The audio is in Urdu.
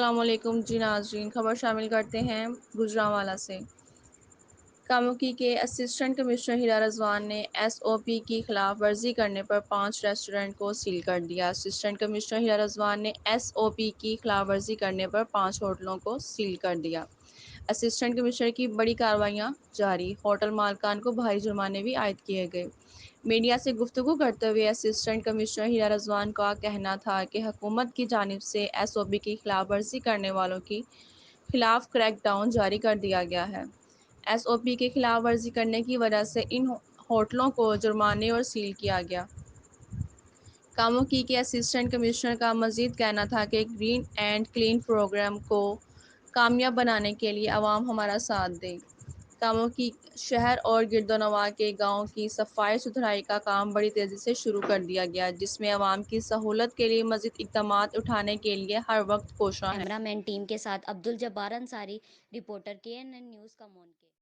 السلام علیکم جی ناظرین، خبر شامل کرتے ہیں گوجرانوالہ سے۔ کاموکی کے اسسٹنٹ کمشنر ہیرا رضوان نے ایس او پی کی خلاف ورزی کرنے پر 5 ریسٹورنٹ کو سیل کر دیا۔ اسسٹنٹ کمشنر ہیرا رضوان نے ایس او پی کی خلاف ورزی کرنے پر 5 ہوٹلوں کو سیل کر دیا۔ اسسٹنٹ کمشنر کی بڑی کارروائیاں جاری، ہوٹل مالکان کو بھاری جرمانے بھی عائد کیے گئے۔ میڈیا سے گفتگو کرتے ہوئے اسسٹنٹ کمشنر ہیرا رضوان کا کہنا تھا کہ حکومت کی جانب سے ایس او پی کی خلاف ورزی کرنے والوں کے خلاف کریک ڈاؤن جاری کر دیا گیا ہے۔ ایس او پی کی خلاف ورزی کرنے کی وجہ سے ان ہوٹلوں کو جرمانے اور سیل کیا گیا۔ کاموکی کے اسسٹنٹ کمشنر کا مزید کہنا تھا کہ گرین اینڈ کلین پروگرام کو کامیاب بنانے کے لیے عوام ہمارا ساتھ دے۔ کاموکی شہر اور گردونواح کے گاؤں کی صفائی ستھرائی کا کام بڑی تیزی سے شروع کر دیا گیا، جس میں عوام کی سہولت کے لیے مزید اقدامات اٹھانے کے لیے ہر وقت کوشاں ہیں۔ کیمرہ مین ٹیم کے ساتھ Abdul Jabbar Ansari, reporter KNN news کمون کے